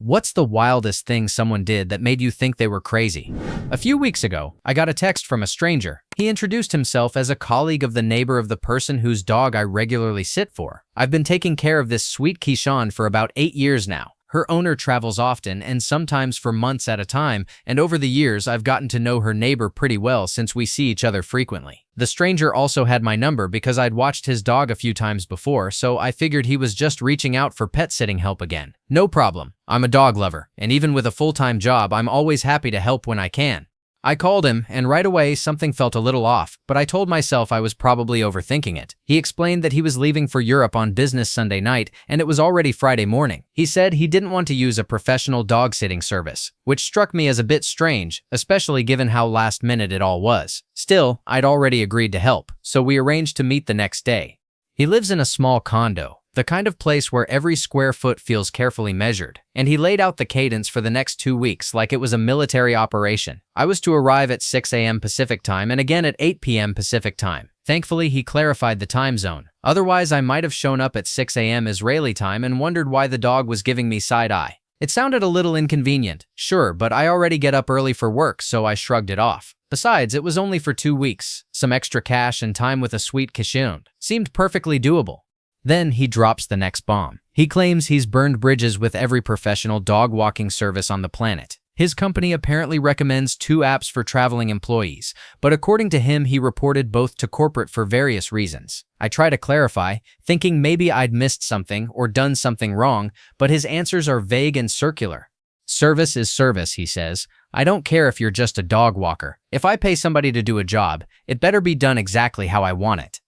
What's the wildest thing someone did that made you think they were crazy? A few weeks ago, I got a text from a stranger. He introduced himself as a colleague of the neighbor of the person whose dog I regularly sit for. I've been taking care of this sweet Keyshawn for about 8 years now. Her owner travels often and sometimes for months at a time, and over the years I've gotten to know her neighbor pretty well since we see each other frequently. The stranger also had my number because I'd watched his dog a few times before, so I figured he was just reaching out for pet sitting help again. No problem. I'm a dog lover, and even with a full-time job, I'm always happy to help when I can. I called him, and right away something felt a little off, but I told myself I was probably overthinking it. He explained that he was leaving for Europe on business Sunday night, and it was already Friday morning. He said he didn't want to use a professional dog-sitting service, which struck me as a bit strange, especially given how last-minute it all was. Still, I'd already agreed to help, so we arranged to meet the next day. He lives in a small condo, the kind of place where every square foot feels carefully measured, and he laid out the cadence for the next 2 weeks like it was a military operation. I was to arrive at 6 a.m. Pacific time and again at 8 p.m. Pacific time. Thankfully, he clarified the time zone. Otherwise, I might have shown up at 6 a.m. Israeli time and wondered why the dog was giving me side-eye. It sounded a little inconvenient, sure, but I already get up early for work, so I shrugged it off. Besides, it was only for 2 weeks. Some extra cash and time with a sweet Keyshawn seemed perfectly doable. Then he drops the next bomb. He claims he's burned bridges with every professional dog walking service on the planet. His company apparently recommends 2 apps for traveling employees, but according to him, he reported both to corporate for various reasons. I try to clarify, thinking maybe I'd missed something or done something wrong, but his answers are vague and circular. Service is service, he says. I don't care if you're just a dog walker. If I pay somebody to do a job, it better be done exactly how I want it.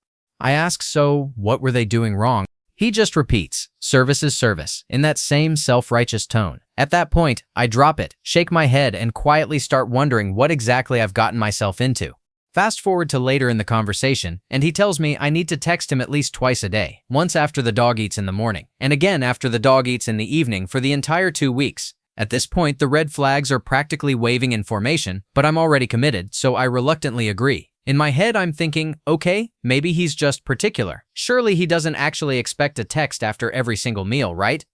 I ask, so what were they doing wrong? He just repeats, service is service, in that same self-righteous tone. At that point, I drop it, shake my head, and quietly start wondering what exactly I've gotten myself into. Fast forward to later in the conversation, and he tells me I need to text him at least twice a day, once after the dog eats in the morning, and again after the dog eats in the evening for the entire 2 weeks. At this point, the red flags are practically waving in formation, but I'm already committed, so I reluctantly agree. In my head, I'm thinking, okay, maybe he's just particular. Surely he doesn't actually expect a text after every single meal, right?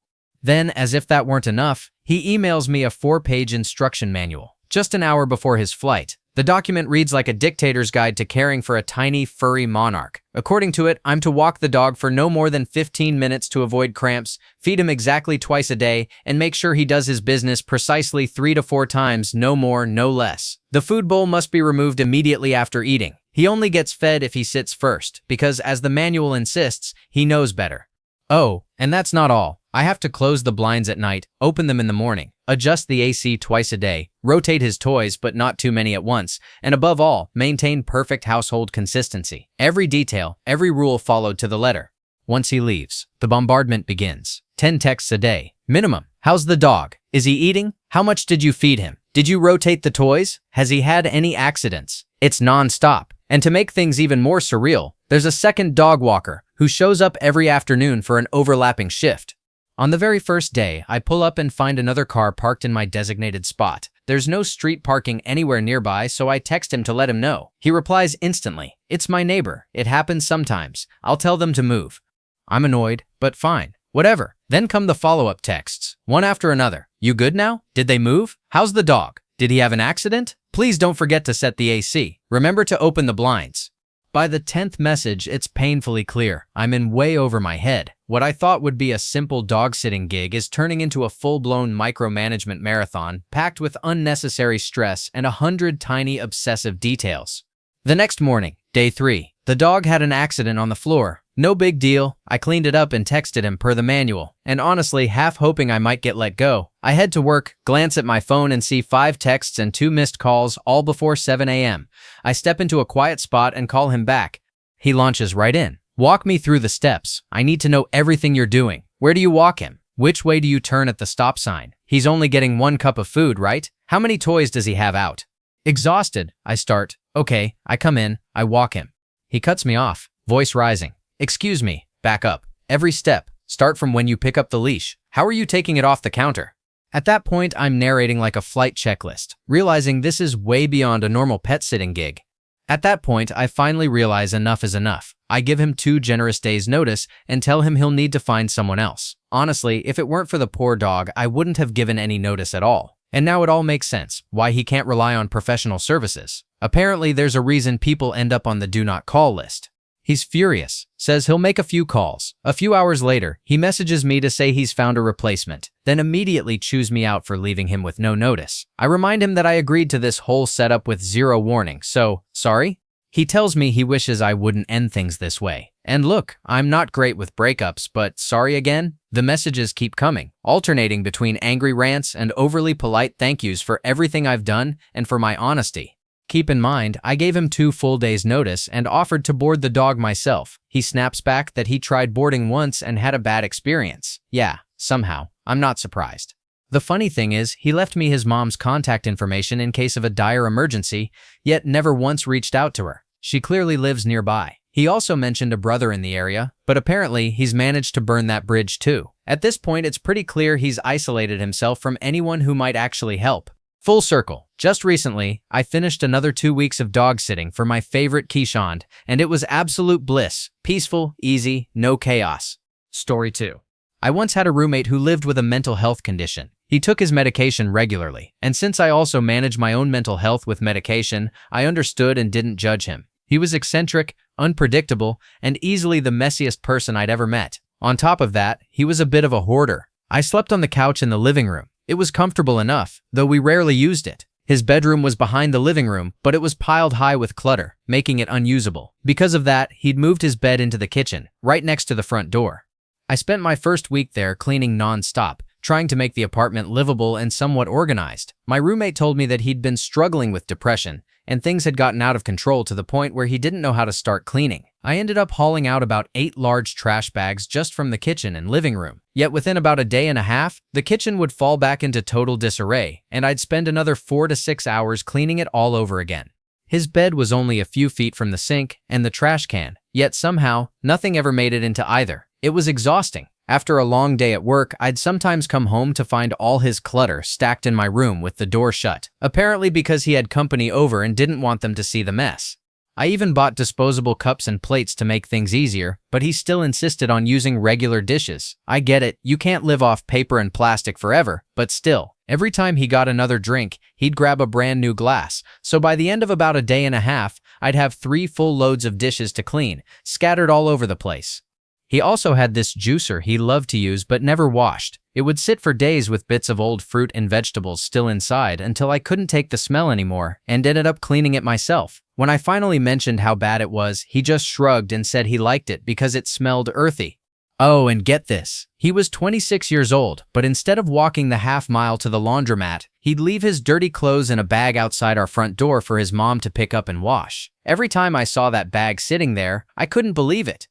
Then, as if that weren't enough, he emails me a 4-page instruction manual, just an hour before his flight. The document reads like a dictator's guide to caring for a tiny, furry monarch. According to it, I'm to walk the dog for no more than 15 minutes to avoid cramps, feed him exactly twice a day, and make sure he does his business precisely 3 to 4 times, no more, no less. The food bowl must be removed immediately after eating. He only gets fed if he sits first, because as the manual insists, he knows better. Oh, and that's not all. I have to close the blinds at night, open them in the morning, adjust the AC twice a day, rotate his toys but not too many at once, and above all, maintain perfect household consistency. Every detail, every rule followed to the letter. Once he leaves, the bombardment begins. 10 texts a day, minimum. How's the dog? Is he eating? How much did you feed him? Did you rotate the toys? Has he had any accidents? It's non-stop. And to make things even more surreal, there's a second dog walker who shows up every afternoon for an overlapping shift. On the very first day, I pull up and find another car parked in my designated spot. There's no street parking anywhere nearby, so I text him to let him know. He replies instantly, "It's my neighbor. It happens sometimes. I'll tell them to move." I'm annoyed, but fine. Whatever. Then come the follow-up texts, one after another. You good now? Did they move? How's the dog? Did he have an accident? Please don't forget to set the AC. Remember to open the blinds. By the 10th message, it's painfully clear. I'm in way over my head. What I thought would be a simple dog-sitting gig is turning into a full-blown micromanagement marathon packed with unnecessary stress and 100 tiny obsessive details. The next morning, day 3, the dog had an accident on the floor. No big deal. I cleaned it up and texted him per the manual, and honestly, half hoping I might get let go. I head to work, glance at my phone and see 5 texts and 2 missed calls, all before 7 a.m. I step into a quiet spot and call him back. He launches right in. Walk me through the steps. I need to know everything you're doing. Where do you walk him? Which way do you turn at the stop sign? He's only getting 1 cup of food, right? How many toys does he have out? Exhausted, I start. Okay, I come in, I walk him. He cuts me off, voice rising. Excuse me, back up. Every step. Start from when you pick up the leash. How are you taking it off the counter? At that point, I'm narrating like a flight checklist, realizing this is way beyond a normal pet sitting gig. At that point, I finally realize enough is enough. I give him 2 generous days' notice and tell him he'll need to find someone else. Honestly, if it weren't for the poor dog, I wouldn't have given any notice at all. And now it all makes sense, why he can't rely on professional services. Apparently, there's a reason people end up on the do not call list. He's furious, says he'll make a few calls. A few hours later, he messages me to say he's found a replacement, then immediately chews me out for leaving him with no notice. I remind him that I agreed to this whole setup with 0 warning, so, sorry? He tells me he wishes I wouldn't end things this way. And look, I'm not great with breakups, but sorry again? The messages keep coming, alternating between angry rants and overly polite thank yous for everything I've done and for my honesty. Keep in mind, I gave him 2 full days' notice and offered to board the dog myself. He snaps back that he tried boarding once and had a bad experience. Yeah, somehow. I'm not surprised. The funny thing is, he left me his mom's contact information in case of a dire emergency, yet never once reached out to her. She clearly lives nearby. He also mentioned a brother in the area, but apparently he's managed to burn that bridge too. At this point, it's pretty clear he's isolated himself from anyone who might actually help. Full circle. Just recently, I finished another 2 weeks of dog sitting for my favorite Keeshond, and it was absolute bliss. Peaceful, easy, no chaos. Story 2. I once had a roommate who lived with a mental health condition. He took his medication regularly, and since I also manage my own mental health with medication, I understood and didn't judge him. He was eccentric, unpredictable, and easily the messiest person I'd ever met. On top of that, he was a bit of a hoarder. I slept on the couch in the living room. It was comfortable enough, though we rarely used it. His bedroom was behind the living room, but it was piled high with clutter, making it unusable. Because of that, he'd moved his bed into the kitchen, right next to the front door. I spent my first week there cleaning non-stop, trying to make the apartment livable and somewhat organized. My roommate told me that he'd been struggling with depression, and things had gotten out of control to the point where he didn't know how to start cleaning. I ended up hauling out about 8 large trash bags just from the kitchen and living room. Yet within about a day and a half, the kitchen would fall back into total disarray, and I'd spend another 4 to 6 hours cleaning it all over again. His bed was only a few feet from the sink and the trash can, yet somehow, nothing ever made it into either. It was exhausting. After a long day at work, I'd sometimes come home to find all his clutter stacked in my room with the door shut, apparently because he had company over and didn't want them to see the mess. I even bought disposable cups and plates to make things easier, but he still insisted on using regular dishes. I get it, you can't live off paper and plastic forever, but still. Every time he got another drink, he'd grab a brand new glass, so by the end of about a day and a half, I'd have 3 full loads of dishes to clean, scattered all over the place. He also had this juicer he loved to use but never washed. It would sit for days with bits of old fruit and vegetables still inside until I couldn't take the smell anymore and ended up cleaning it myself. When I finally mentioned how bad it was, he just shrugged and said he liked it because it smelled earthy. Oh, and get this. He was 26 years old, but instead of walking the half-mile to the laundromat, he'd leave his dirty clothes in a bag outside our front door for his mom to pick up and wash. Every time I saw that bag sitting there, I couldn't believe it.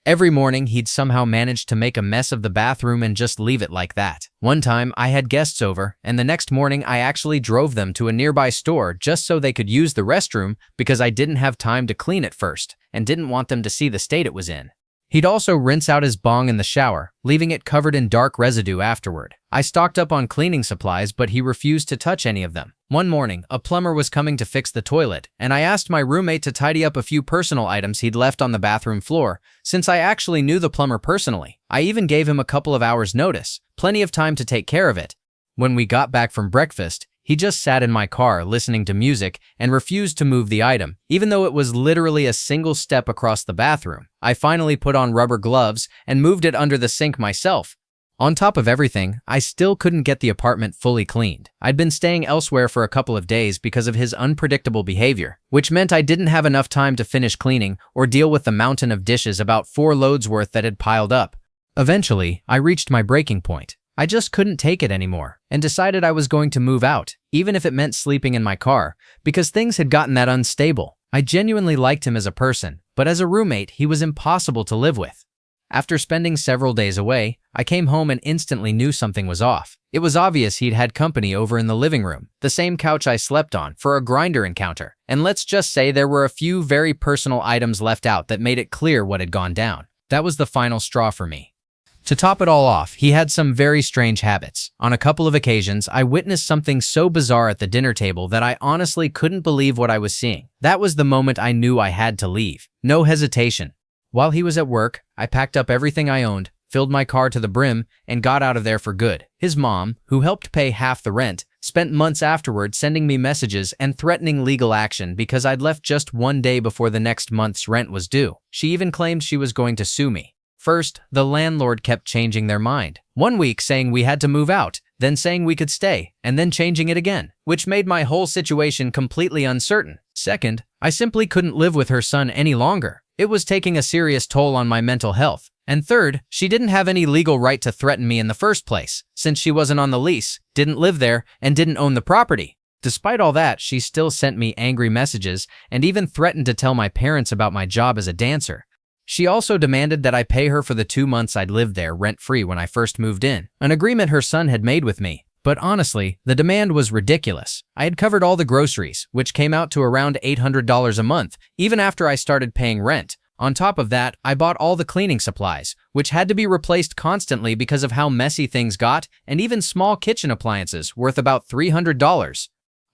Every morning, he'd somehow manage to make a mess of the bathroom and just leave it like that. One time, I had guests over, and the next morning, I actually drove them to a nearby store just so they could use the restroom because I didn't have time to clean it first and didn't want them to see the state it was in. He'd also rinse out his bong in the shower, leaving it covered in dark residue afterward. I stocked up on cleaning supplies, but he refused to touch any of them. One morning, a plumber was coming to fix the toilet, and I asked my roommate to tidy up a few personal items he'd left on the bathroom floor, since I actually knew the plumber personally. I even gave him a couple of hours' notice, plenty of time to take care of it. When we got back from breakfast, he just sat in my car listening to music and refused to move the item, even though it was literally a single step across the bathroom. I finally put on rubber gloves and moved it under the sink myself. On top of everything, I still couldn't get the apartment fully cleaned. I'd been staying elsewhere for a couple of days because of his unpredictable behavior, which meant I didn't have enough time to finish cleaning or deal with the mountain of dishes, about 4 loads worth, that had piled up. Eventually, I reached my breaking point. I just couldn't take it anymore and decided I was going to move out, even if it meant sleeping in my car, because things had gotten that unstable. I genuinely liked him as a person, but as a roommate, he was impossible to live with. After spending several days away, I came home and instantly knew something was off. It was obvious he'd had company over in the living room, the same couch I slept on, for a grinder encounter. And let's just say there were a few very personal items left out that made it clear what had gone down. That was the final straw for me. To top it all off, he had some very strange habits. On a couple of occasions, I witnessed something so bizarre at the dinner table that I honestly couldn't believe what I was seeing. That was the moment I knew I had to leave. No hesitation. While he was at work, I packed up everything I owned, filled my car to the brim, and got out of there for good. His mom, who helped pay half the rent, spent months afterward sending me messages and threatening legal action because I'd left just one day before the next month's rent was due. She even claimed she was going to sue me. First, the landlord kept changing their mind. One week saying we had to move out, then saying we could stay, and then changing it again, which made my whole situation completely uncertain. Second, I simply couldn't live with her son any longer. It was taking a serious toll on my mental health. And third, she didn't have any legal right to threaten me in the first place, since she wasn't on the lease, didn't live there, and didn't own the property. Despite all that, she still sent me angry messages and even threatened to tell my parents about my job as a dancer. She also demanded that I pay her for the 2 months I'd lived there rent-free when I first moved in, an agreement her son had made with me. But honestly, the demand was ridiculous. I had covered all the groceries, which came out to around $800 a month, even after I started paying rent. On top of that, I bought all the cleaning supplies, which had to be replaced constantly because of how messy things got, and even small kitchen appliances worth about $300.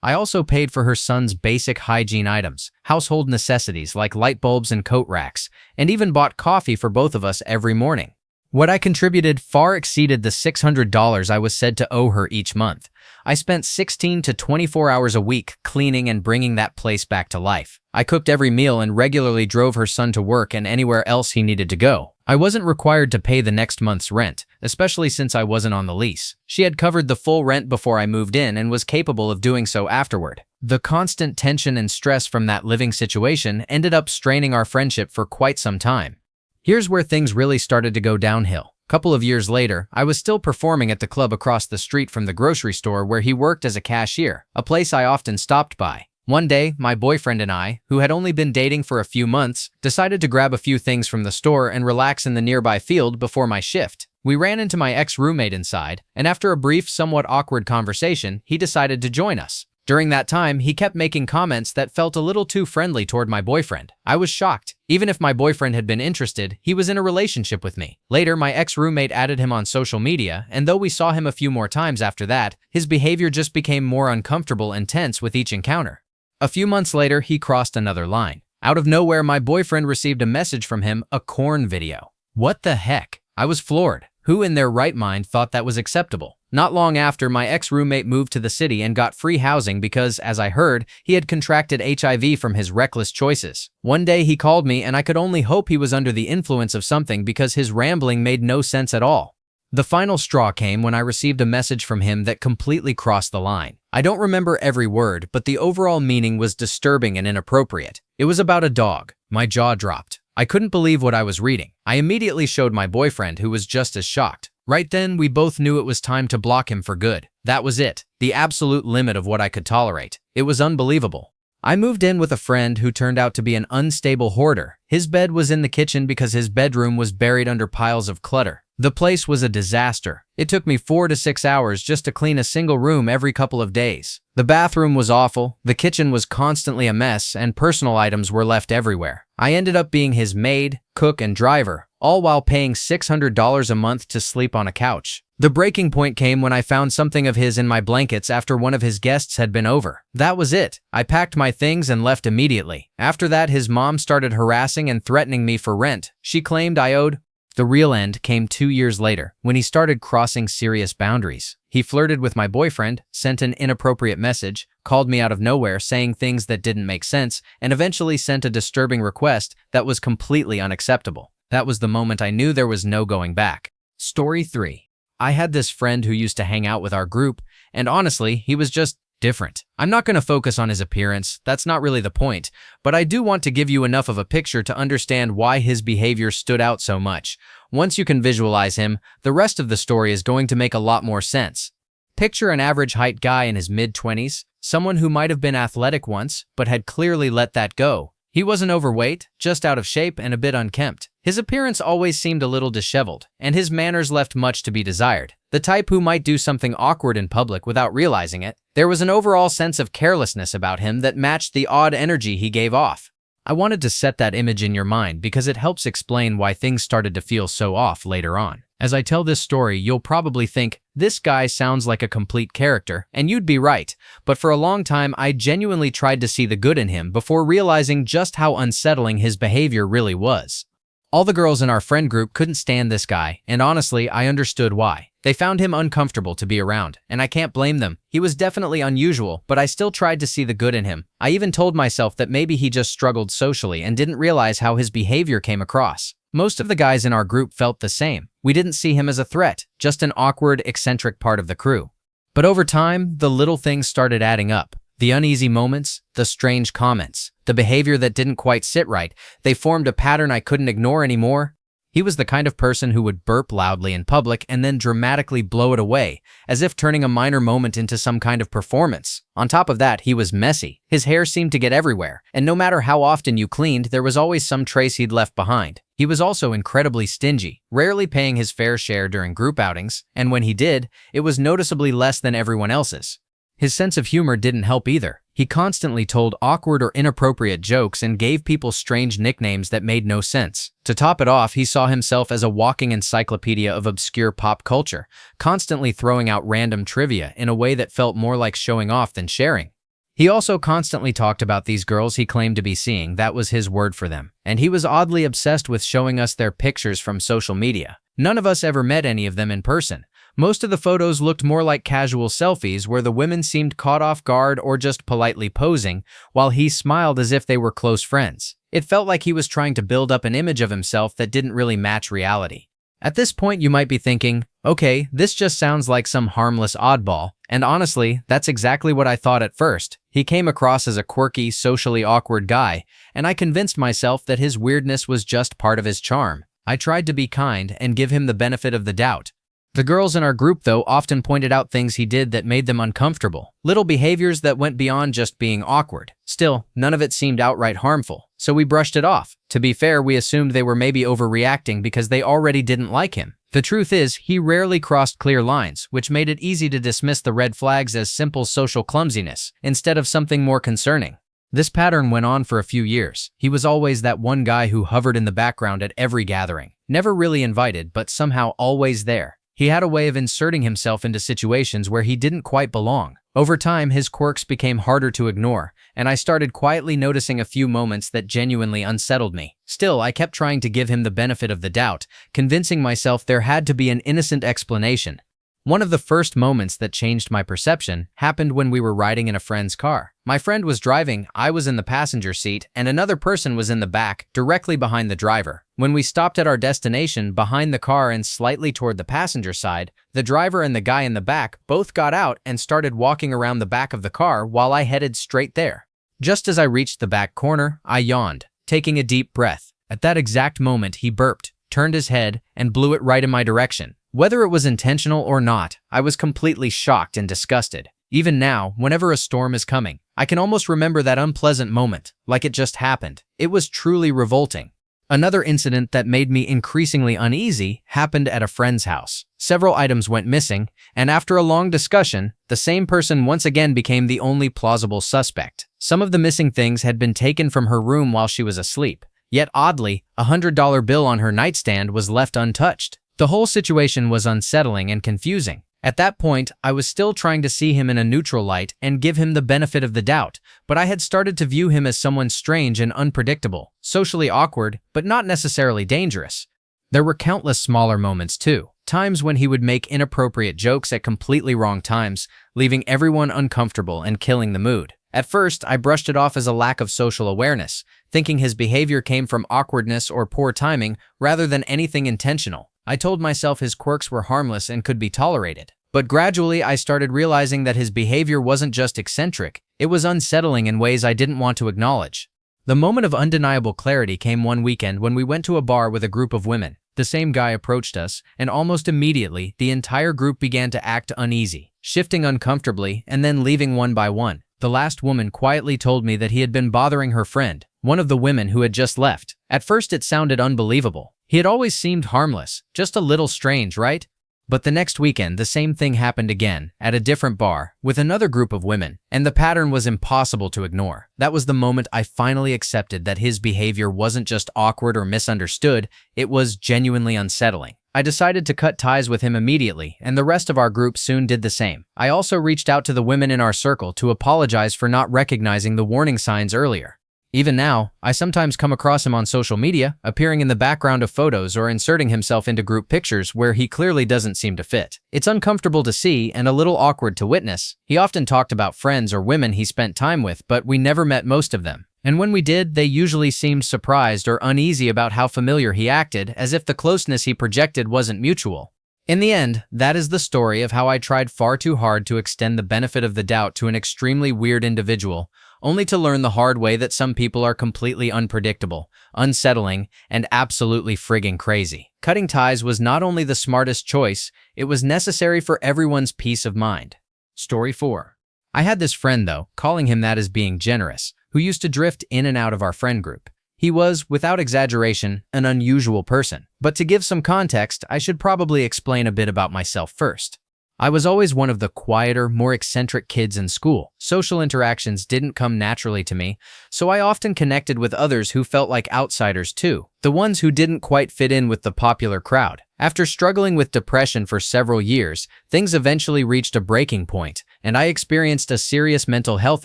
I also paid for her son's basic hygiene items, household necessities like light bulbs and coat racks, and even bought coffee for both of us every morning. What I contributed far exceeded the $600 I was said to owe her each month. I spent 16 to 24 hours a week cleaning and bringing that place back to life. I cooked every meal and regularly drove her son to work and anywhere else he needed to go. I wasn't required to pay the next month's rent, especially since I wasn't on the lease. She had covered the full rent before I moved in and was capable of doing so afterward. The constant tension and stress from that living situation ended up straining our friendship for quite some time. Here's where things really started to go downhill. A couple of years later, I was still performing at the club across the street from the grocery store where he worked as a cashier, a place I often stopped by. One day, my boyfriend and I, who had only been dating for a few months, decided to grab a few things from the store and relax in the nearby field before my shift. We ran into my ex-roommate inside, and after a brief, somewhat awkward conversation, he decided to join us. During that time, he kept making comments that felt a little too friendly toward my boyfriend. I was shocked. Even if my boyfriend had been interested, he was in a relationship with me. Later, my ex-roommate added him on social media, and though we saw him a few more times after that, his behavior just became more uncomfortable and tense with each encounter. A few months later, he crossed another line. Out of nowhere, my boyfriend received a message from him, a corn video. What the heck? I was floored. Who in their right mind thought that was acceptable? Not long after, my ex-roommate moved to the city and got free housing because, as I heard, he had contracted HIV from his reckless choices. One day he called me and I could only hope he was under the influence of something because his rambling made no sense at all. The final straw came when I received a message from him that completely crossed the line. I don't remember every word, but the overall meaning was disturbing and inappropriate. It was about a dog. My jaw dropped. I couldn't believe what I was reading. I immediately showed my boyfriend, who was just as shocked. Right then, we both knew it was time to block him for good. That was it, the absolute limit of what I could tolerate. It was unbelievable. I moved in with a friend who turned out to be an unstable hoarder. His bed was in the kitchen because his bedroom was buried under piles of clutter. The place was a disaster. It took me 4 to 6 hours just to clean a single room every couple of days. The bathroom was awful, the kitchen was constantly a mess, and personal items were left everywhere. I ended up being his maid, cook, and driver, all while paying $600 a month to sleep on a couch. The breaking point came when I found something of his in my blankets after one of his guests had been over. That was it. I packed my things and left immediately. After that, his mom started harassing and threatening me for rent. She claimed I owed. The real end came 2 years later, when he started crossing serious boundaries. He flirted with my boyfriend, sent an inappropriate message, called me out of nowhere saying things that didn't make sense, and eventually sent a disturbing request that was completely unacceptable. That was the moment I knew there was no going back. Story 3. I had this friend who used to hang out with our group, and honestly, he was just different. I'm not going to focus on his appearance, that's not really the point, but I do want to give you enough of a picture to understand why his behavior stood out so much. Once you can visualize him, the rest of the story is going to make a lot more sense. Picture an average height guy in his mid-20s, someone who might have been athletic once, but had clearly let that go. He wasn't overweight, just out of shape and a bit unkempt. His appearance always seemed a little disheveled, and his manners left much to be desired. The type who might do something awkward in public without realizing it. There was an overall sense of carelessness about him that matched the odd energy he gave off. I wanted to set that image in your mind because it helps explain why things started to feel so off later on. As I tell this story, you'll probably think, this guy sounds like a complete character, and you'd be right, but for a long time I genuinely tried to see the good in him before realizing just how unsettling his behavior really was. All the girls in our friend group couldn't stand this guy, and honestly, I understood why. They found him uncomfortable to be around, and I can't blame them. He was definitely unusual, but I still tried to see the good in him. I even told myself that maybe he just struggled socially and didn't realize how his behavior came across. Most of the guys in our group felt the same. We didn't see him as a threat, just an awkward, eccentric part of the crew. But over time, the little things started adding up. The uneasy moments, the strange comments, the behavior that didn't quite sit right, they formed a pattern I couldn't ignore anymore. He was the kind of person who would burp loudly in public and then dramatically blow it away, as if turning a minor moment into some kind of performance. On top of that, he was messy. His hair seemed to get everywhere, and no matter how often you cleaned, there was always some trace he'd left behind. He was also incredibly stingy, rarely paying his fair share during group outings, and when he did, it was noticeably less than everyone else's. His sense of humor didn't help either. He constantly told awkward or inappropriate jokes and gave people strange nicknames that made no sense. To top it off, he saw himself as a walking encyclopedia of obscure pop culture, constantly throwing out random trivia in a way that felt more like showing off than sharing. He also constantly talked about these girls he claimed to be seeing, that was his word for them, and he was oddly obsessed with showing us their pictures from social media. None of us ever met any of them in person. Most of the photos looked more like casual selfies where the women seemed caught off guard or just politely posing, while he smiled as if they were close friends. It felt like he was trying to build up an image of himself that didn't really match reality. At this point, you might be thinking, okay, this just sounds like some harmless oddball, and honestly, that's exactly what I thought at first. He came across as a quirky, socially awkward guy, and I convinced myself that his weirdness was just part of his charm. I tried to be kind and give him the benefit of the doubt. The girls in our group, though, often pointed out things he did that made them uncomfortable, little behaviors that went beyond just being awkward. Still, none of it seemed outright harmful, so we brushed it off. To be fair, we assumed they were maybe overreacting because they already didn't like him. The truth is, he rarely crossed clear lines, which made it easy to dismiss the red flags as simple social clumsiness, instead of something more concerning. This pattern went on for a few years. He was always that one guy who hovered in the background at every gathering, never really invited, but somehow always there. He had a way of inserting himself into situations where he didn't quite belong. Over time, his quirks became harder to ignore, and I started quietly noticing a few moments that genuinely unsettled me. Still, I kept trying to give him the benefit of the doubt, convincing myself there had to be an innocent explanation. One of the first moments that changed my perception happened when we were riding in a friend's car. My friend was driving, I was in the passenger seat, and another person was in the back, directly behind the driver. When we stopped at our destination, behind the car and slightly toward the passenger side, the driver and the guy in the back both got out and started walking around the back of the car while I headed straight there. Just as I reached the back corner, I yawned, taking a deep breath. At that exact moment, he burped, turned his head, and blew it right in my direction. Whether it was intentional or not, I was completely shocked and disgusted. Even now, whenever a storm is coming, I can almost remember that unpleasant moment, like it just happened. It was truly revolting. Another incident that made me increasingly uneasy happened at a friend's house. Several items went missing, and after a long discussion, the same person once again became the only plausible suspect. Some of the missing things had been taken from her room while she was asleep, yet oddly, a $100 bill on her nightstand was left untouched. The whole situation was unsettling and confusing. At that point, I was still trying to see him in a neutral light and give him the benefit of the doubt, but I had started to view him as someone strange and unpredictable, socially awkward, but not necessarily dangerous. There were countless smaller moments too, times when he would make inappropriate jokes at completely wrong times, leaving everyone uncomfortable and killing the mood. At first, I brushed it off as a lack of social awareness, thinking his behavior came from awkwardness or poor timing rather than anything intentional. I told myself his quirks were harmless and could be tolerated. But gradually, I started realizing that his behavior wasn't just eccentric, it was unsettling in ways I didn't want to acknowledge. The moment of undeniable clarity came one weekend when we went to a bar with a group of women. The same guy approached us, and almost immediately, the entire group began to act uneasy, shifting uncomfortably and then leaving one by one. The last woman quietly told me that he had been bothering her friend, one of the women who had just left. At first, it sounded unbelievable. He had always seemed harmless, just a little strange, right? But the next weekend, the same thing happened again, at a different bar, with another group of women, and the pattern was impossible to ignore. That was the moment I finally accepted that his behavior wasn't just awkward or misunderstood, it was genuinely unsettling. I decided to cut ties with him immediately, and the rest of our group soon did the same. I also reached out to the women in our circle to apologize for not recognizing the warning signs earlier. Even now, I sometimes come across him on social media, appearing in the background of photos or inserting himself into group pictures where he clearly doesn't seem to fit. It's uncomfortable to see and a little awkward to witness. He often talked about friends or women he spent time with, but we never met most of them. And when we did, they usually seemed surprised or uneasy about how familiar he acted, as if the closeness he projected wasn't mutual. In the end, that is the story of how I tried far too hard to extend the benefit of the doubt to an extremely weird individual, only to learn the hard way that some people are completely unpredictable, unsettling, and absolutely frigging crazy. Cutting ties was not only the smartest choice, it was necessary for everyone's peace of mind. Story 4. I had this friend though, calling him that is being generous, who used to drift in and out of our friend group. He was, without exaggeration, an unusual person. But to give some context, I should probably explain a bit about myself first. I was always one of the quieter, more eccentric kids in school. Social interactions didn't come naturally to me, so I often connected with others who felt like outsiders too, the ones who didn't quite fit in with the popular crowd. After struggling with depression for several years, things eventually reached a breaking point, and I experienced a serious mental health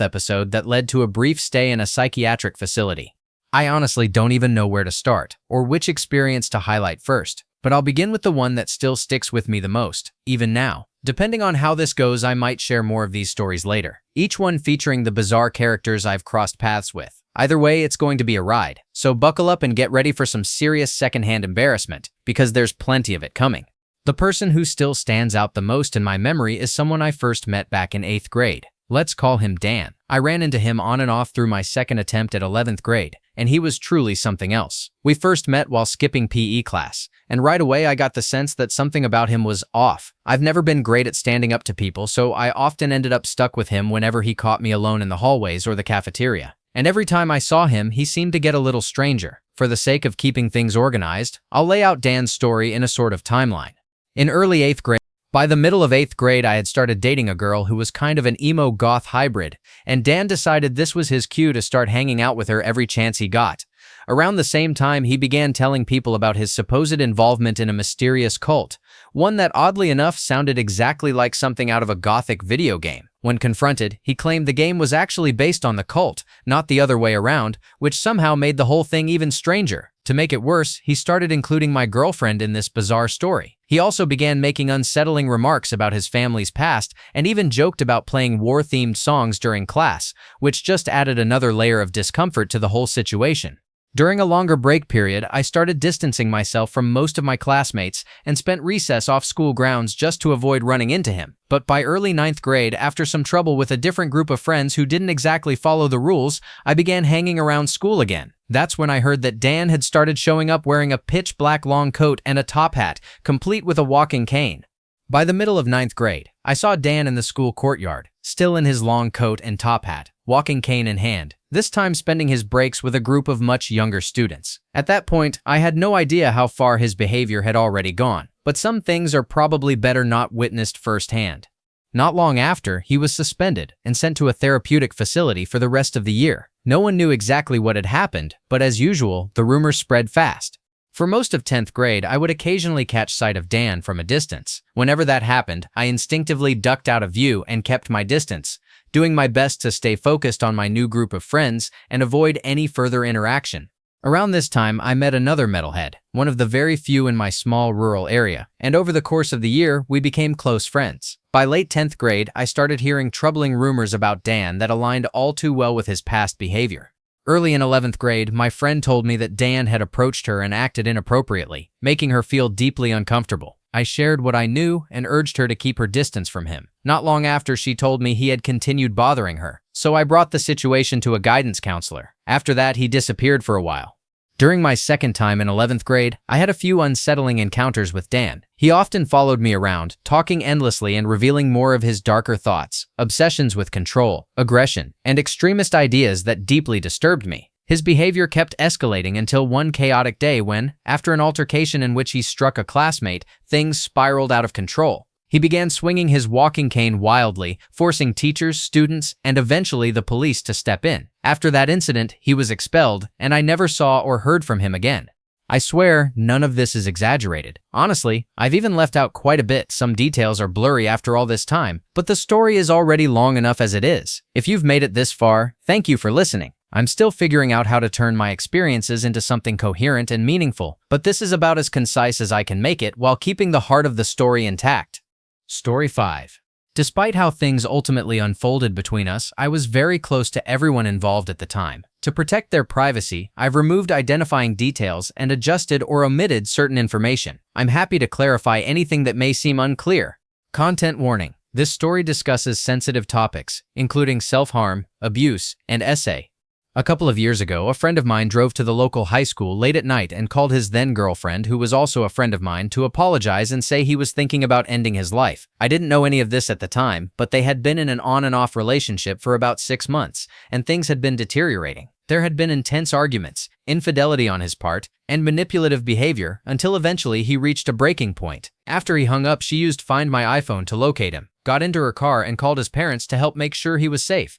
episode that led to a brief stay in a psychiatric facility. I honestly don't even know where to start, or which experience to highlight first, but I'll begin with the one that still sticks with me the most, even now. Depending on how this goes, I might share more of these stories later, each one featuring the bizarre characters I've crossed paths with. Either way, it's going to be a ride, so buckle up and get ready for some serious secondhand embarrassment, because there's plenty of it coming. The person who still stands out the most in my memory is someone I first met back in 8th grade. Let's call him Dan. I ran into him on and off through my second attempt at 11th grade, and he was truly something else. We first met while skipping PE class, and right away I got the sense that something about him was off. I've never been great at standing up to people, so I often ended up stuck with him whenever he caught me alone in the hallways or the cafeteria. And every time I saw him, he seemed to get a little stranger. For the sake of keeping things organized, I'll lay out Dan's story in a sort of timeline. In early 8th grade, by the middle of 8th grade, I had started dating a girl who was kind of an emo-goth hybrid, and Dan decided this was his cue to start hanging out with her every chance he got. Around the same time, he began telling people about his supposed involvement in a mysterious cult, one that oddly enough sounded exactly like something out of a gothic video game. When confronted, he claimed the game was actually based on the cult, not the other way around, which somehow made the whole thing even stranger. To make it worse, he started including my girlfriend in this bizarre story. He also began making unsettling remarks about his family's past and even joked about playing war-themed songs during class, which just added another layer of discomfort to the whole situation. During a longer break period, I started distancing myself from most of my classmates and spent recess off school grounds just to avoid running into him. But by early 9th grade, after some trouble with a different group of friends who didn't exactly follow the rules, I began hanging around school again. That's when I heard that Dan had started showing up wearing a pitch-black long coat and a top hat, complete with a walking cane. By the middle of 9th grade, I saw Dan in the school courtyard, still in his long coat and top hat, walking cane in hand, this time spending his breaks with a group of much younger students. At that point, I had no idea how far his behavior had already gone, but some things are probably better not witnessed firsthand. Not long after, he was suspended and sent to a therapeutic facility for the rest of the year. No one knew exactly what had happened, but as usual, the rumors spread fast. For most of 10th grade, I would occasionally catch sight of Dan from a distance. Whenever that happened, I instinctively ducked out of view and kept my distance, doing my best to stay focused on my new group of friends and avoid any further interaction. Around this time, I met another metalhead, one of the very few in my small rural area, and over the course of the year, we became close friends. By late 10th grade, I started hearing troubling rumors about Dan that aligned all too well with his past behavior. Early in 11th grade, my friend told me that Dan had approached her and acted inappropriately, making her feel deeply uncomfortable. I shared what I knew and urged her to keep her distance from him. Not long after, she told me he had continued bothering her, so I brought the situation to a guidance counselor. After that, he disappeared for a while. During my second time in 11th grade, I had a few unsettling encounters with Dan. He often followed me around, talking endlessly and revealing more of his darker thoughts, obsessions with control, aggression, and extremist ideas that deeply disturbed me. His behavior kept escalating until one chaotic day when, after an altercation in which he struck a classmate, things spiraled out of control. He began swinging his walking cane wildly, forcing teachers, students, and eventually the police to step in. After that incident, he was expelled, and I never saw or heard from him again. I swear, none of this is exaggerated. Honestly, I've even left out quite a bit. Some details are blurry after all this time, but the story is already long enough as it is. If you've made it this far, thank you for listening. I'm still figuring out how to turn my experiences into something coherent and meaningful, but this is about as concise as I can make it while keeping the heart of the story intact. Story 5. Despite how things ultimately unfolded between us, I was very close to everyone involved at the time. To protect their privacy, I've removed identifying details and adjusted or omitted certain information. I'm happy to clarify anything that may seem unclear. Content warning. This story discusses sensitive topics, including self-harm, abuse, and essay. A couple of years ago, a friend of mine drove to the local high school late at night and called his then-girlfriend, who was also a friend of mine, to apologize and say he was thinking about ending his life. I didn't know any of this at the time, but they had been in an on-and-off relationship for about 6 months, and things had been deteriorating. There had been intense arguments, infidelity on his part, and manipulative behavior until eventually he reached a breaking point. After he hung up, she used Find My iPhone to locate him, got into her car, and called his parents to help make sure he was safe.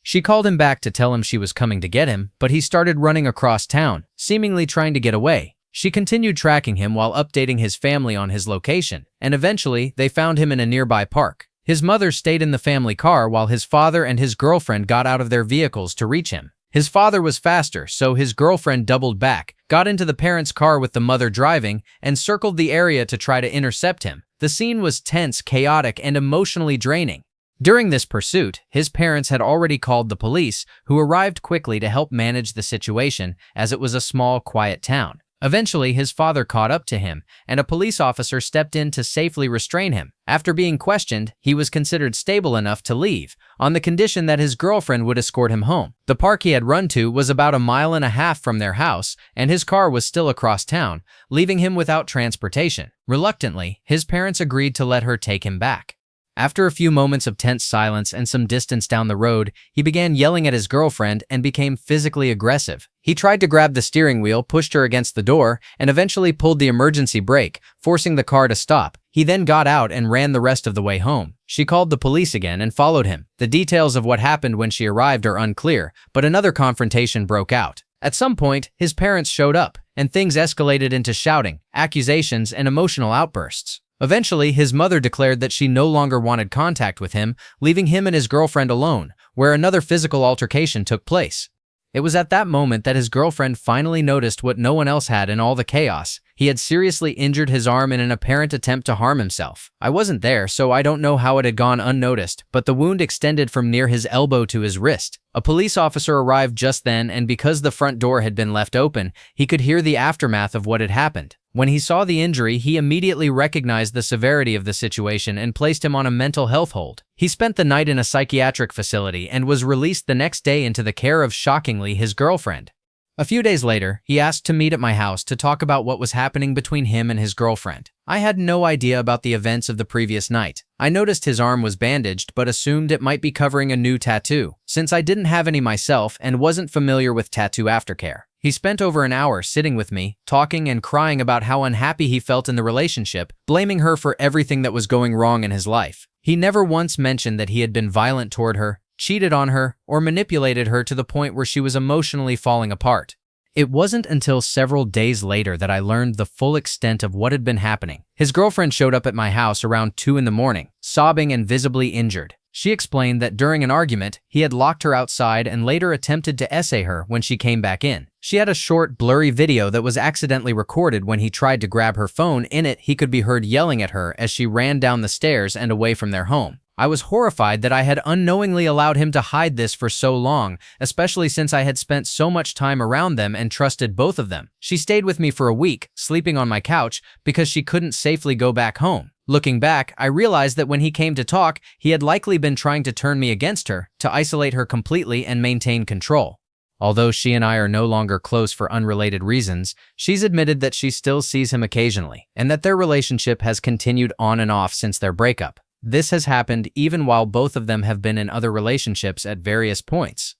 She called him back to tell him she was coming to get him, but he started running across town, seemingly trying to get away. She continued tracking him while updating his family on his location, and eventually they found him in a nearby park. His mother stayed in the family car while his father and his girlfriend got out of their vehicles to reach him. His father was faster, so his girlfriend doubled back, got into the parents' car with the mother driving, and circled the area to try to intercept him. The scene was tense, chaotic, and emotionally draining. During this pursuit, his parents had already called the police, who arrived quickly to help manage the situation, as it was a small, quiet town. Eventually, his father caught up to him, and a police officer stepped in to safely restrain him. After being questioned, he was considered stable enough to leave, on the condition that his girlfriend would escort him home. The park he had run to was about 1.5 miles from their house, and his car was still across town, leaving him without transportation. Reluctantly, his parents agreed to let her take him back. After a few moments of tense silence and some distance down the road, he began yelling at his girlfriend and became physically aggressive. He tried to grab the steering wheel, pushed her against the door, and eventually pulled the emergency brake, forcing the car to stop. He then got out and ran the rest of the way home. She called the police again and followed him. The details of what happened when she arrived are unclear, but another confrontation broke out. At some point, his parents showed up, and things escalated into shouting, accusations, and emotional outbursts. Eventually, his mother declared that she no longer wanted contact with him, leaving him and his girlfriend alone, where another physical altercation took place. It was at that moment that his girlfriend finally noticed what no one else had in all the chaos. He had seriously injured his arm in an apparent attempt to harm himself. I wasn't there, so I don't know how it had gone unnoticed, but the wound extended from near his elbow to his wrist. A police officer arrived just then, and because the front door had been left open, he could hear the aftermath of what had happened. When he saw the injury, he immediately recognized the severity of the situation and placed him on a mental health hold. He spent the night in a psychiatric facility and was released the next day into the care of, shockingly, his girlfriend. A few days later, he asked to meet at my house to talk about what was happening between him and his girlfriend. I had no idea about the events of the previous night. I noticed his arm was bandaged but assumed it might be covering a new tattoo, since I didn't have any myself and wasn't familiar with tattoo aftercare. He spent over an hour sitting with me, talking and crying about how unhappy he felt in the relationship, blaming her for everything that was going wrong in his life. He never once mentioned that he had been violent toward her, cheated on her, or manipulated her to the point where she was emotionally falling apart. It wasn't until several days later that I learned the full extent of what had been happening. His girlfriend showed up at my house around 2 in the morning, sobbing and visibly injured. She explained that during an argument, he had locked her outside and later attempted to essay her when she came back in. She had a short, blurry video that was accidentally recorded when he tried to grab her phone. In it, he could be heard yelling at her as she ran down the stairs and away from their home. I was horrified that I had unknowingly allowed him to hide this for so long, especially since I had spent so much time around them and trusted both of them. She stayed with me for a week, sleeping on my couch, because she couldn't safely go back home. Looking back, I realized that when he came to talk, he had likely been trying to turn me against her, to isolate her completely and maintain control. Although she and I are no longer close for unrelated reasons, she's admitted that she still sees him occasionally, and that their relationship has continued on and off since their breakup. This has happened even while both of them have been in other relationships at various points.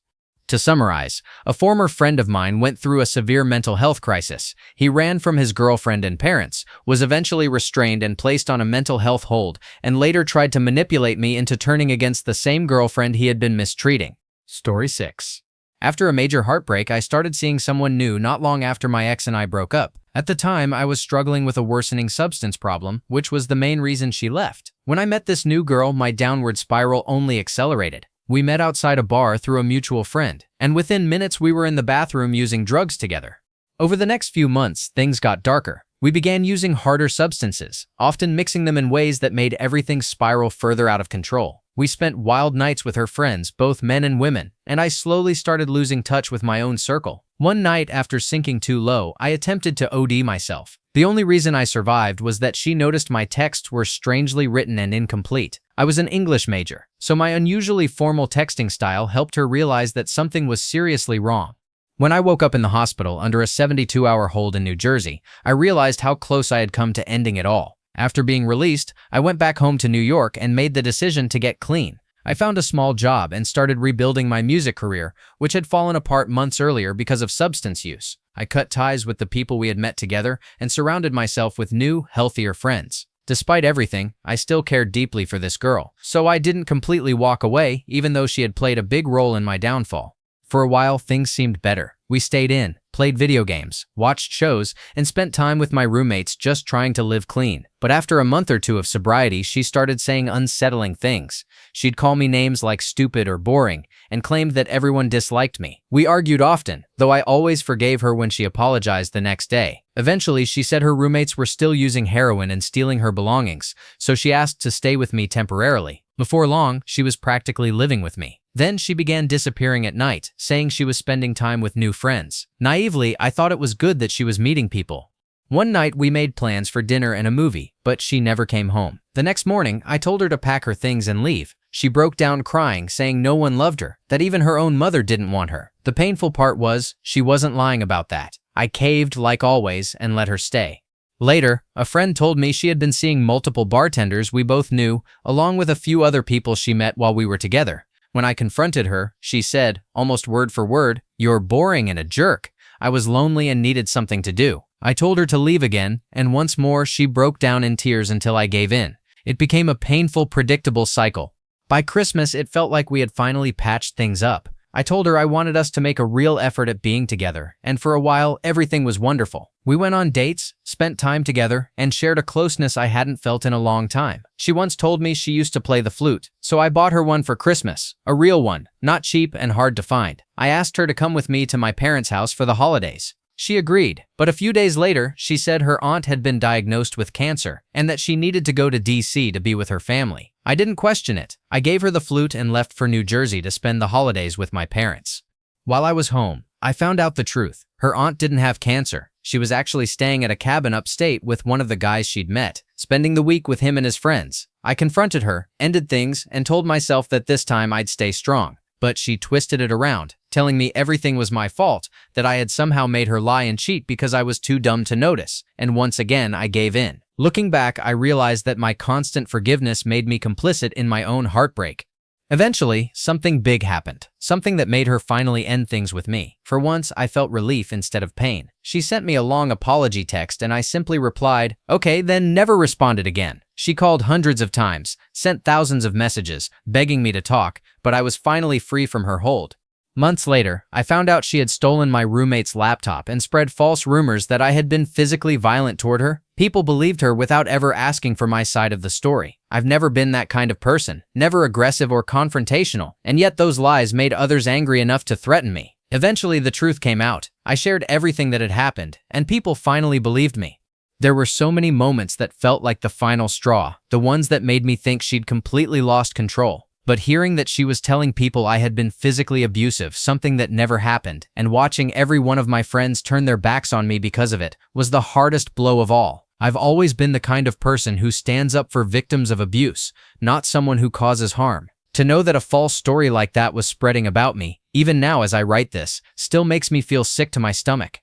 To summarize, a former friend of mine went through a severe mental health crisis. He ran from his girlfriend and parents, was eventually restrained and placed on a mental health hold, and later tried to manipulate me into turning against the same girlfriend he had been mistreating. Story 6. After a major heartbreak, I started seeing someone new not long after my ex and I broke up. At the time, I was struggling with a worsening substance problem, which was the main reason she left. When I met this new girl, my downward spiral only accelerated. We met outside a bar through a mutual friend, and within minutes we were in the bathroom using drugs together. Over the next few months, things got darker. We began using harder substances, often mixing them in ways that made everything spiral further out of control. We spent wild nights with her friends, both men and women, and I slowly started losing touch with my own circle. One night, after sinking too low, I attempted to OD myself. The only reason I survived was that she noticed my texts were strangely written and incomplete. I was an English major, so my unusually formal texting style helped her realize that something was seriously wrong. When I woke up in the hospital under a 72-hour hold in New Jersey, I realized how close I had come to ending it all. After being released, I went back home to New York and made the decision to get clean. I found a small job and started rebuilding my music career, which had fallen apart months earlier because of substance use. I cut ties with the people we had met together and surrounded myself with new, healthier friends. Despite everything, I still cared deeply for this girl, so I didn't completely walk away, even though she had played a big role in my downfall. For a while, things seemed better. We stayed in, played video games, watched shows, and spent time with my roommates just trying to live clean. But after a month or two of sobriety, she started saying unsettling things. She'd call me names like stupid or boring, and claimed that everyone disliked me. We argued often, though I always forgave her when she apologized the next day. Eventually, she said her roommates were still using heroin and stealing her belongings, so she asked to stay with me temporarily. Before long, she was practically living with me. Then she began disappearing at night, saying she was spending time with new friends. Naively, I thought it was good that she was meeting people. One night, we made plans for dinner and a movie, but she never came home. The next morning, I told her to pack her things and leave. She broke down crying, saying no one loved her, that even her own mother didn't want her. The painful part was, she wasn't lying about that. I caved, like always, and let her stay. Later, a friend told me she had been seeing multiple bartenders we both knew, along with a few other people she met while we were together. When I confronted her, she said, almost word for word, "You're boring and a jerk." I was lonely and needed something to do. I told her to leave again, and once more she broke down in tears until I gave in. It became a painful, predictable cycle. By Christmas, it felt like we had finally patched things up. I told her I wanted us to make a real effort at being together, and for a while, everything was wonderful. We went on dates, spent time together, and shared a closeness I hadn't felt in a long time. She once told me she used to play the flute, so I bought her one for Christmas, a real one, not cheap and hard to find. I asked her to come with me to my parents' house for the holidays. She agreed, but a few days later, she said her aunt had been diagnosed with cancer and that she needed to go to DC to be with her family. I didn't question it. I gave her the flute and left for New Jersey to spend the holidays with my parents. While I was home, I found out the truth. Her aunt didn't have cancer. She was actually staying at a cabin upstate with one of the guys she'd met, spending the week with him and his friends. I confronted her, ended things, and told myself that this time I'd stay strong. But she twisted it around, telling me everything was my fault, that I had somehow made her lie and cheat because I was too dumb to notice, and once again I gave in. Looking back, I realized that my constant forgiveness made me complicit in my own heartbreak. Eventually, something big happened, something that made her finally end things with me. For once, I felt relief instead of pain. She sent me a long apology text and I simply replied, "Okay, then," never responded again. She called hundreds of times, sent thousands of messages, begging me to talk, but I was finally free from her hold. Months later, I found out she had stolen my roommate's laptop and spread false rumors that I had been physically violent toward her. People believed her without ever asking for my side of the story. I've never been that kind of person, never aggressive or confrontational, and yet those lies made others angry enough to threaten me. Eventually, the truth came out. I shared everything that had happened, and people finally believed me. There were so many moments that felt like the final straw, the ones that made me think she'd completely lost control. But hearing that she was telling people I had been physically abusive, something that never happened, and watching every one of my friends turn their backs on me because of it, was the hardest blow of all. I've always been the kind of person who stands up for victims of abuse, not someone who causes harm. To know that a false story like that was spreading about me, even now as I write this, still makes me feel sick to my stomach.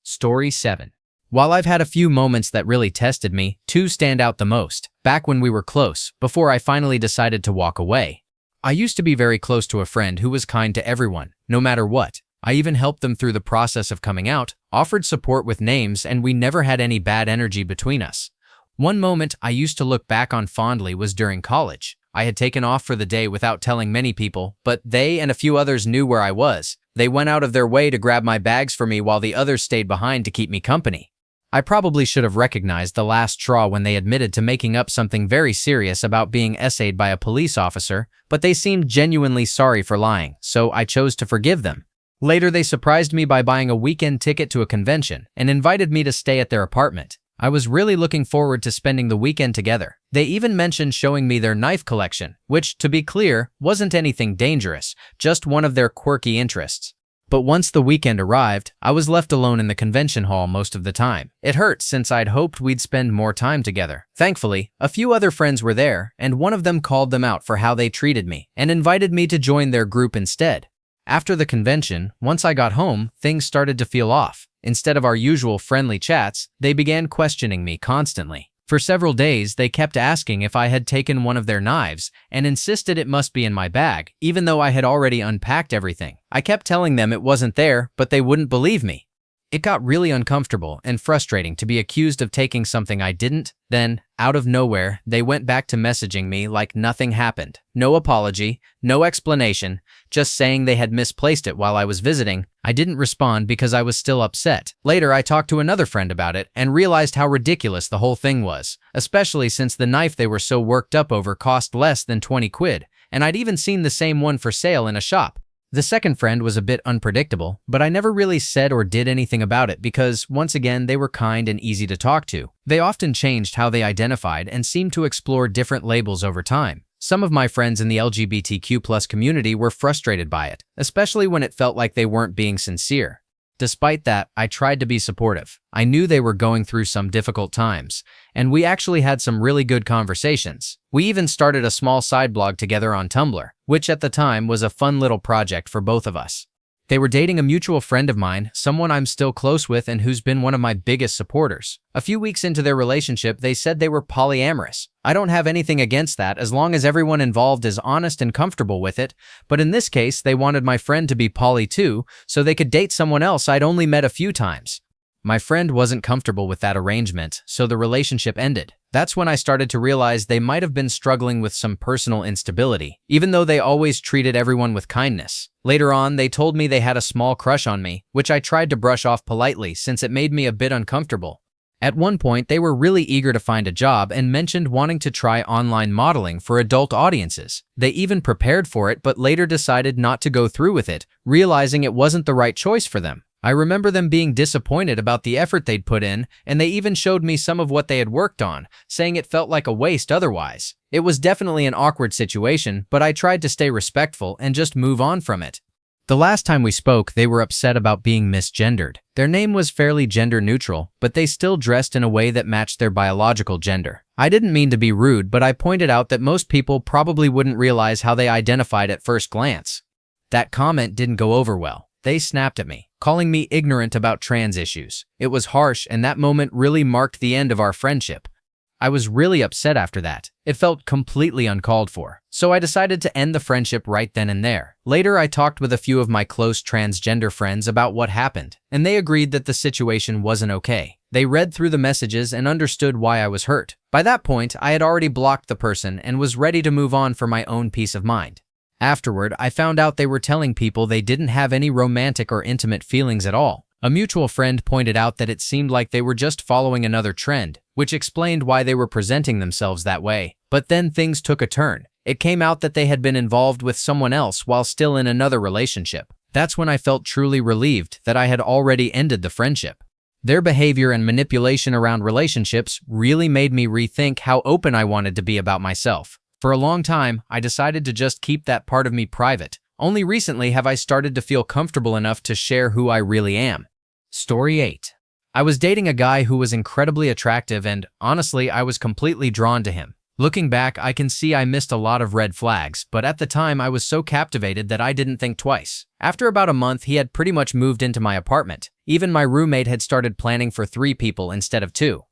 Story 7. While I've had a few moments that really tested me, two stand out the most. Back when we were close, before I finally decided to walk away. I used to be very close to a friend who was kind to everyone, no matter what. I even helped them through the process of coming out, offered support with names, and we never had any bad energy between us. One moment I used to look back on fondly was during college. I had taken off for the day without telling many people, but they and a few others knew where I was. They went out of their way to grab my bags for me while the others stayed behind to keep me company. I probably should have recognized the last straw when they admitted to making up something very serious about being essayed by a police officer, but they seemed genuinely sorry for lying, so I chose to forgive them. Later, they surprised me by buying a weekend ticket to a convention and invited me to stay at their apartment. I was really looking forward to spending the weekend together. They even mentioned showing me their knife collection, which, to be clear, wasn't anything dangerous, just one of their quirky interests. But once the weekend arrived, I was left alone in the convention hall most of the time. It hurt since I'd hoped we'd spend more time together. Thankfully, a few other friends were there, and one of them called them out for how they treated me and invited me to join their group instead. After the convention, once I got home, things started to feel off. Instead of our usual friendly chats, they began questioning me constantly. For several days, they kept asking if I had taken one of their knives and insisted it must be in my bag, even though I had already unpacked everything. I kept telling them it wasn't there, but they wouldn't believe me. It got really uncomfortable and frustrating to be accused of taking something I didn't. Then, out of nowhere, they went back to messaging me like nothing happened. No apology, no explanation, just saying they had misplaced it while I was visiting. I didn't respond because I was still upset. Later, I talked to another friend about it and realized how ridiculous the whole thing was, especially since the knife they were so worked up over cost less than 20 quid, and I'd even seen the same one for sale in a shop. The second friend was a bit unpredictable, but I never really said or did anything about it because, once again, they were kind and easy to talk to. They often changed how they identified and seemed to explore different labels over time. Some of my friends in the LGBTQ+ community were frustrated by it, especially when it felt like they weren't being sincere. Despite that, I tried to be supportive. I knew they were going through some difficult times, and we actually had some really good conversations. We even started a small side blog together on Tumblr, which at the time was a fun little project for both of us. They were dating a mutual friend of mine, someone I'm still close with and who's been one of my biggest supporters. A few weeks into their relationship, they said they were polyamorous. I don't have anything against that as long as everyone involved is honest and comfortable with it, but in this case, they wanted my friend to be poly too, so they could date someone else I'd only met a few times. My friend wasn't comfortable with that arrangement, so the relationship ended. That's when I started to realize they might have been struggling with some personal instability, even though they always treated everyone with kindness. Later on, they told me they had a small crush on me, which I tried to brush off politely since it made me a bit uncomfortable. At one point, they were really eager to find a job and mentioned wanting to try online modeling for adult audiences. They even prepared for it but later decided not to go through with it, realizing it wasn't the right choice for them. I remember them being disappointed about the effort they'd put in, and they even showed me some of what they had worked on, saying it felt like a waste otherwise. It was definitely an awkward situation, but I tried to stay respectful and just move on from it. The last time we spoke, they were upset about being misgendered. Their name was fairly gender neutral, but they still dressed in a way that matched their biological gender. I didn't mean to be rude, but I pointed out that most people probably wouldn't realize how they identified at first glance. That comment didn't go over well. They snapped at me, calling me ignorant about trans issues. It was harsh, and that moment really marked the end of our friendship. I was really upset after that. It felt completely uncalled for, so I decided to end the friendship right then and there. Later, I talked with a few of my close transgender friends about what happened, and they agreed that the situation wasn't okay. They read through the messages and understood why I was hurt. By that point, I had already blocked the person and was ready to move on for my own peace of mind. Afterward, I found out they were telling people they didn't have any romantic or intimate feelings at all. A mutual friend pointed out that it seemed like they were just following another trend, which explained why they were presenting themselves that way. But then things took a turn. It came out that they had been involved with someone else while still in another relationship. That's when I felt truly relieved that I had already ended the friendship. Their behavior and manipulation around relationships really made me rethink how open I wanted to be about myself. For a long time, I decided to just keep that part of me private. Only recently have I started to feel comfortable enough to share who I really am. Story 8. I was dating a guy who was incredibly attractive and, honestly, I was completely drawn to him. Looking back, I can see I missed a lot of red flags, but at the time I was so captivated that I didn't think twice. After about a month, he had pretty much moved into my apartment. Even my roommate had started planning for 3 people instead of 2.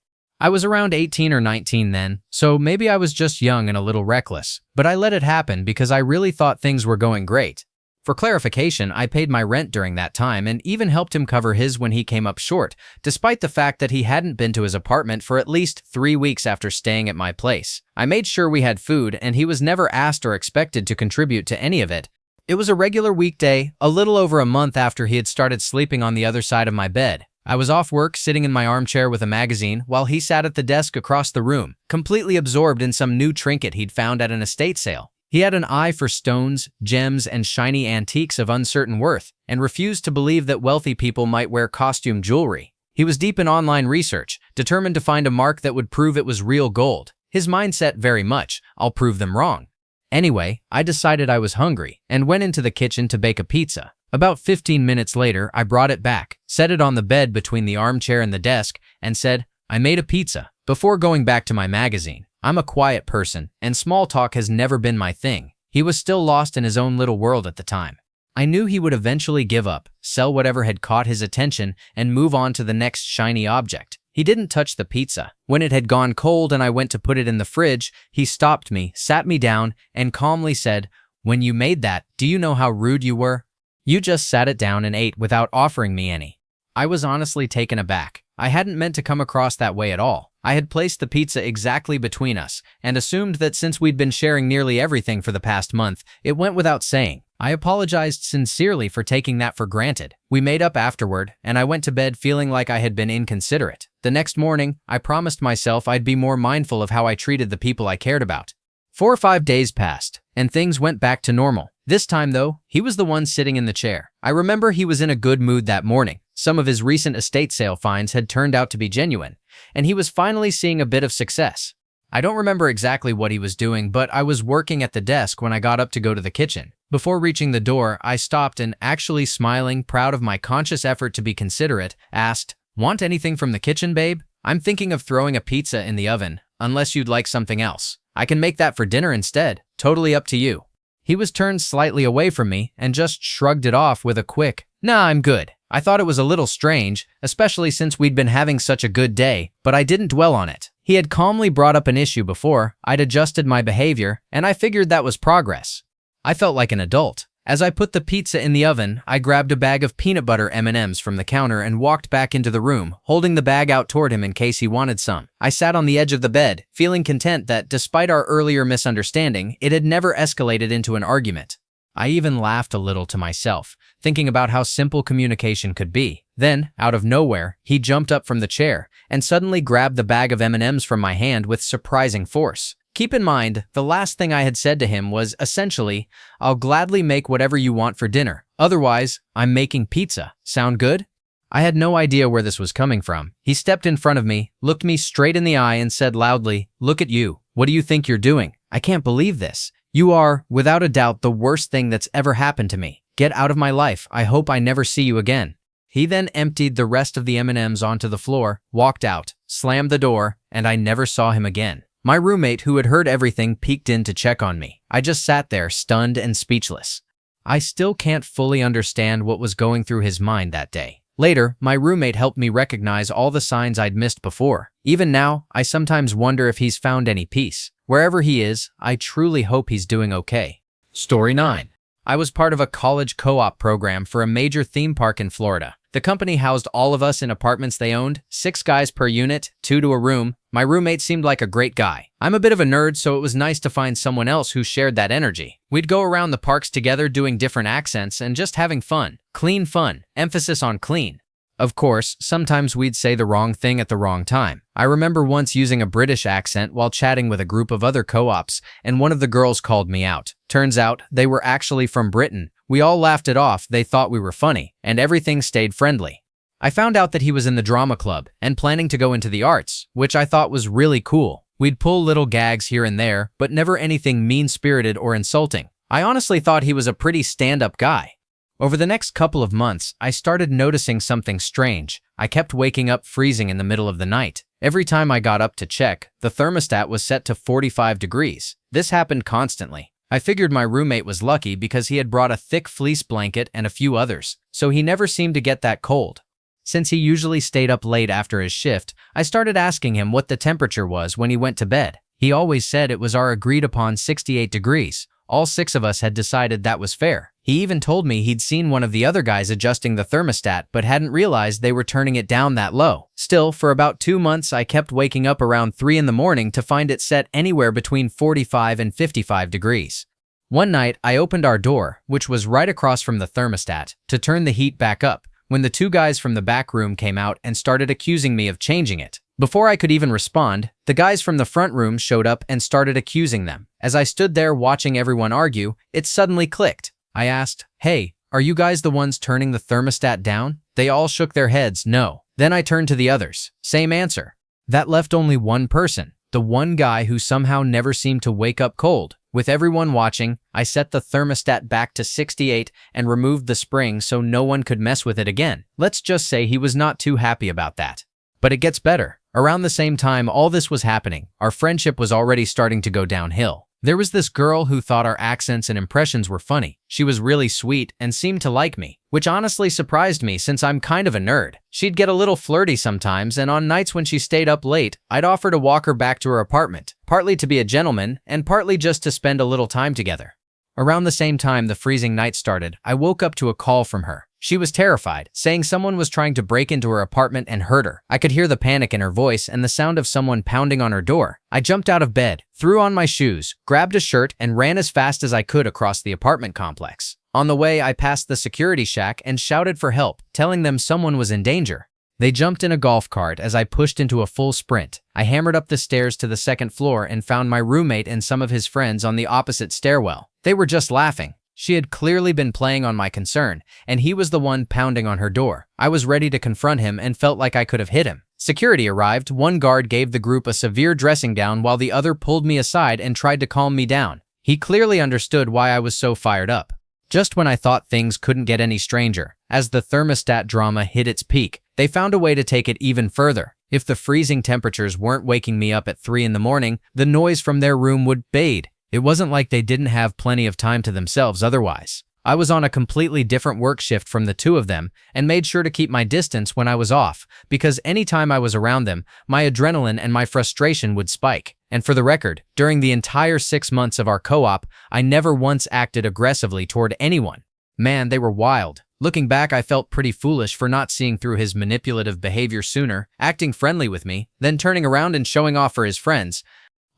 I was around 18 or 19 then, so maybe I was just young and a little reckless, but I let it happen because I really thought things were going great. For clarification, I paid my rent during that time and even helped him cover his when he came up short, despite the fact that he hadn't been to his apartment for at least 3 weeks after staying at my place. I made sure we had food, and he was never asked or expected to contribute to any of it. It was a regular weekday, a little over a month after he had started sleeping on the other side of my bed. I was off work, sitting in my armchair with a magazine, while he sat at the desk across the room, completely absorbed in some new trinket he'd found at an estate sale. He had an eye for stones, gems, and shiny antiques of uncertain worth, and refused to believe that wealthy people might wear costume jewelry. He was deep in online research, determined to find a mark that would prove it was real gold. His mindset very much, "I'll prove them wrong." Anyway, I decided I was hungry and went into the kitchen to bake a pizza. About 15 minutes later, I brought it back, set it on the bed between the armchair and the desk, and said, "I made a pizza," before going back to my magazine. I'm a quiet person, and small talk has never been my thing. He was still lost in his own little world at the time. I knew he would eventually give up, sell whatever had caught his attention, and move on to the next shiny object. He didn't touch the pizza. When it had gone cold and I went to put it in the fridge, he stopped me, sat me down, and calmly said, "When you made that, do you know how rude you were? You just sat it down and ate without offering me any." I was honestly taken aback. I hadn't meant to come across that way at all. I had placed the pizza exactly between us and assumed that since we'd been sharing nearly everything for the past month, it went without saying. I apologized sincerely for taking that for granted. We made up afterward, and I went to bed feeling like I had been inconsiderate. The next morning, I promised myself I'd be more mindful of how I treated the people I cared about. 4 or 5 days passed, and things went back to normal. This time, though, he was the one sitting in the chair. I remember he was in a good mood that morning. Some of his recent estate sale finds had turned out to be genuine, and he was finally seeing a bit of success. I don't remember exactly what he was doing, but I was working at the desk when I got up to go to the kitchen. Before reaching the door, I stopped and, actually smiling, proud of my conscious effort to be considerate, asked, "Want anything from the kitchen, babe? I'm thinking of throwing a pizza in the oven, unless you'd like something else. I can make that for dinner instead. Totally up to you." He was turned slightly away from me and just shrugged it off with a quick, "Nah, I'm good." I thought it was a little strange, especially since we'd been having such a good day, but I didn't dwell on it. He had calmly brought up an issue before, I'd adjusted my behavior, and I figured that was progress. I felt like an adult. As I put the pizza in the oven, I grabbed a bag of peanut butter M&Ms from the counter and walked back into the room, holding the bag out toward him in case he wanted some. I sat on the edge of the bed, feeling content that, despite our earlier misunderstanding, it had never escalated into an argument. I even laughed a little to myself, thinking about how simple communication could be. Then, out of nowhere, he jumped up from the chair and suddenly grabbed the bag of M&Ms from my hand with surprising force. Keep in mind, the last thing I had said to him was essentially, "I'll gladly make whatever you want for dinner. Otherwise, I'm making pizza. Sound good?" I had no idea where this was coming from. He stepped in front of me, looked me straight in the eye, and said loudly, "Look at you. What do you think you're doing? I can't believe this. You are, without a doubt, the worst thing that's ever happened to me. Get out of my life. I hope I never see you again." He then emptied the rest of the M&Ms onto the floor, walked out, slammed the door, and I never saw him again. My roommate, who had heard everything, peeked in to check on me. I just sat there, stunned and speechless. I still can't fully understand what was going through his mind that day. Later, my roommate helped me recognize all the signs I'd missed before. Even now, I sometimes wonder if he's found any peace. Wherever he is, I truly hope he's doing okay. Story 9. I was part of a college co-op program for a major theme park in Florida. The company housed all of us in apartments they owned, 6 guys per unit, 2 to a room. My roommate seemed like a great guy. I'm a bit of a nerd, so it was nice to find someone else who shared that energy. We'd go around the parks together doing different accents and just having fun. Clean fun, emphasis on clean. Of course, sometimes we'd say the wrong thing at the wrong time. I remember once using a British accent while chatting with a group of other co-ops, and one of the girls called me out. Turns out, they were actually from Britain. We all laughed it off, they thought we were funny, and everything stayed friendly. I found out that he was in the drama club and planning to go into the arts, which I thought was really cool. We'd pull little gags here and there, but never anything mean-spirited or insulting. I honestly thought he was a pretty stand-up guy. Over the next couple of months, I started noticing something strange. I kept waking up freezing in the middle of the night. Every time I got up to check, the thermostat was set to 45 degrees. This happened constantly. I figured my roommate was lucky because he had brought a thick fleece blanket and a few others, so he never seemed to get that cold. Since he usually stayed up late after his shift, I started asking him what the temperature was when he went to bed. He always said it was our agreed-upon 68 degrees. All 6 of us had decided that was fair. He even told me he'd seen one of the other guys adjusting the thermostat but hadn't realized they were turning it down that low. Still, for about 2 months, I kept waking up around 3 in the morning to find it set anywhere between 45 and 55 degrees. One night, I opened our door, which was right across from the thermostat, to turn the heat back up, when the 2 guys from the back room came out and started accusing me of changing it. Before I could even respond, the guys from the front room showed up and started accusing them. As I stood there watching everyone argue, it suddenly clicked. I asked, "Hey, are you guys the ones turning the thermostat down?" They all shook their heads, no. Then I turned to the others. Same answer. That left only one person, the one guy who somehow never seemed to wake up cold. With everyone watching, I set the thermostat back to 68 and removed the spring so no one could mess with it again. Let's just say he was not too happy about that. But it gets better. Around the same time all this was happening, our friendship was already starting to go downhill. There was this girl who thought our accents and impressions were funny. She was really sweet and seemed to like me, which honestly surprised me since I'm kind of a nerd. She'd get a little flirty sometimes, and on nights when she stayed up late, I'd offer to walk her back to her apartment, partly to be a gentleman and partly just to spend a little time together. Around the same time the freezing night started, I woke up to a call from her. She was terrified, saying someone was trying to break into her apartment and hurt her. I could hear the panic in her voice and the sound of someone pounding on her door. I jumped out of bed, threw on my shoes, grabbed a shirt, and ran as fast as I could across the apartment complex. On the way, I passed the security shack and shouted for help, telling them someone was in danger. They jumped in a golf cart as I pushed into a full sprint. I hammered up the stairs to the 2nd floor and found my roommate and some of his friends on the opposite stairwell. They were just laughing. She had clearly been playing on my concern, and he was the one pounding on her door. I was ready to confront him and felt like I could have hit him. Security arrived. One guard gave the group a severe dressing down while the other pulled me aside and tried to calm me down. He clearly understood why I was so fired up. Just when I thought things couldn't get any stranger, as the thermostat drama hit its peak, they found a way to take it even further. If the freezing temperatures weren't waking me up at 3 in the morning, the noise from their room would fade. It wasn't like they didn't have plenty of time to themselves otherwise. I was on a completely different work shift from the 2 of them and made sure to keep my distance when I was off, because anytime I was around them, my adrenaline and my frustration would spike. And for the record, during the entire 6 months of our co-op, I never once acted aggressively toward anyone. Man, they were wild. Looking back, I felt pretty foolish for not seeing through his manipulative behavior sooner, acting friendly with me, then turning around and showing off for his friends.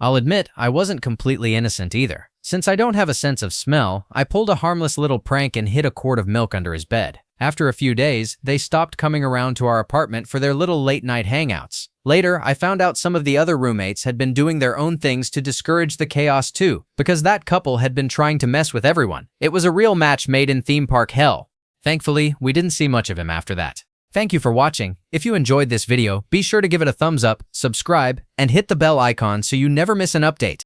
I'll admit, I wasn't completely innocent either. Since I don't have a sense of smell, I pulled a harmless little prank and hid a quart of milk under his bed. After a few days, they stopped coming around to our apartment for their little late-night hangouts. Later, I found out some of the other roommates had been doing their own things to discourage the chaos too, because that couple had been trying to mess with everyone. It was a real match made in theme park hell. Thankfully, we didn't see much of him after that. Thank you for watching. If you enjoyed this video, be sure to give it a thumbs up, subscribe, and hit the bell icon so you never miss an update.